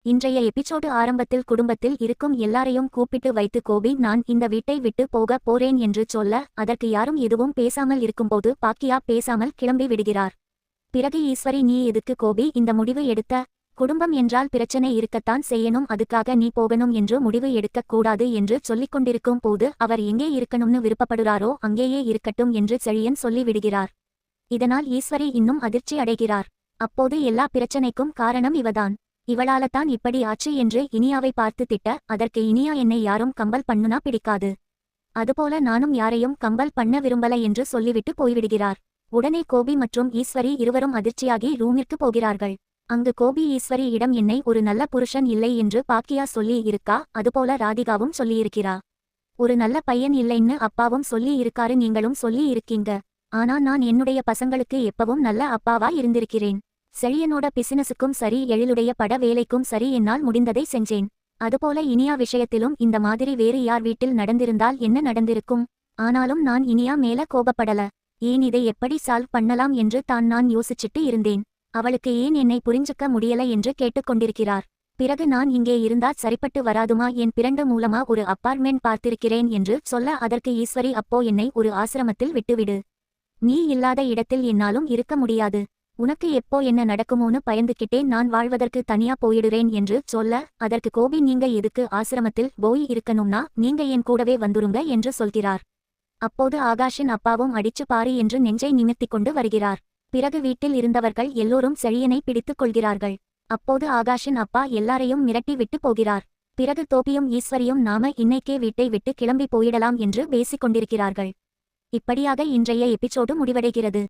இன்றைய எபிசோடு ஆரம்பத்தில் குடும்பத்தில் இருக்கும் எல்லாரையும் கூப்பிட்டு வைத்து கோபி நான் இந்த வீட்டை விட்டு போக போறேன் என்று சொல்ல அதற்கு யாரும் எதுவும் பேசாமல் இருக்கும்போது பாக்கியா பேசாமல் கிளம்பி விடுகிறார். பிறகு ஈஸ்வரி நீ எதுக்கு கோபி இந்த முடிவு எடுத்த? குடும்பம் என்றால் பிரச்சனை இருக்கத்தான் செய்யணும், அதுக்காக நீ போகணும் என்று முடிவு எடுக்கக் கூடாது என்று சொல்லிக் கொண்டிருக்கும் போது அவர் எங்கே இருக்கணும்னு விருப்பப்படுறாரோ அங்கேயே இருக்கட்டும் என்று செழியன் சொல்லி விடுகிறார். இதனால் ஈஸ்வரி இன்னும் அதிர்ச்சி அடைகிறார். அப்போது எல்லா பிரச்சனைக்கும் காரணம் இவதான், இவளாலத்தான் இப்படி ஆச்சு என்று இனியாவை பார்த்து திட்ட, அதற்கு இனியா என்னை யாரும் கம்பல் பண்ணுனா பிடிக்காது, அதுபோல நானும் யாரையும் கம்பல் பண்ண விரும்பல என்று சொல்லிவிட்டு போய்விடுகிறார். உடனே கோபி மற்றும் ஈஸ்வரி இருவரும் அதிர்ச்சியாகி ரூமிற்கு போகிறார்கள். அங்கு கோபி ஈஸ்வரி இடம் என்னை ஒரு நல்ல புருஷன் இல்லை என்று பாக்கியா சொல்லி இருக்கா, அதுபோல ராதிகாவும் சொல்லியிருக்கிறா. ஒரு நல்ல பையன் இல்லைன்னு அப்பாவும் சொல்லி இருக்காரு, நீங்களும் சொல்லி இருக்கீங்க. ஆனா நான் என்னுடைய பசங்களுக்கு எப்பவும் நல்ல அப்பாவா இருந்திருக்கிறேன். செழியனோட பிசினஸுக்கும் சரி எழிலுடைய பட வேலைக்கும் சரி என்னால் முடிந்ததை செஞ்சேன். அதுபோல இனியா விஷயத்திலும் இந்த மாதிரி வேறு யார் வீட்டில் நடந்திருந்தால் என்ன நடந்திருக்கும்? ஆனாலும் நான் இனியா மேல கோபப்படல. ஏன் இதை எப்படி சால்வ் பண்ணலாம் என்று நான் யோசிச்சுட்டு இருந்தேன். அவளுக்கு ஏன் என்னை புரிஞ்சுக்க முடியல என்று கேட்டுக்கொண்டிருக்கிறார். பிறகு நான் இங்கே இருந்தா சரிப்பட்டு வராதுமா, என் பிறண்டு மூலமா ஒரு அப்பார்ட்மெண்ட் பார்த்திருக்கிறேன் என்று சொல்ல அதற்கு ஈஸ்வரி அப்போ என்னை ஒரு ஆசிரமத்தில் விட்டுவிடு. நீ இல்லாத இடத்தில் என்னாலும் இருக்க முடியாது. உனக்கு எப்போ என்ன நடக்குமோன்னு பயந்துக்கிட்டே நான் வாழ்வதற்கு தனியா போயிடுறேன் என்று சொல்ல அதற்கு கோபி நீங்க எதுக்கு ஆசிரமத்தில் போய் இருக்கணும்னா நீங்க என் கூடவே வந்துருங்க என்று சொல்கிறார். அப்போது ஆகாஷின் அப்பாவும் அடிச்சு பாரு என்று நெஞ்சை நிமித்திக் கொண்டு வருகிறார். பிறகு வீட்டில் இருந்தவர்கள் எல்லோரும் செழியனை பிடித்துக் கொள்கிறார்கள். அப்போது ஆகாஷின் அப்பா எல்லாரையும் மிரட்டி விட்டு போகிறார். பிறகு தோப்பியும் ஈஸ்வரியும் நாம இன்னைக்கே வீட்டை விட்டு கிளம்பி போயிடலாம் என்று பேசிக் கொண்டிருக்கிறார்கள். இப்படியாக இன்றைய எபிசோடு முடிவடைகிறது.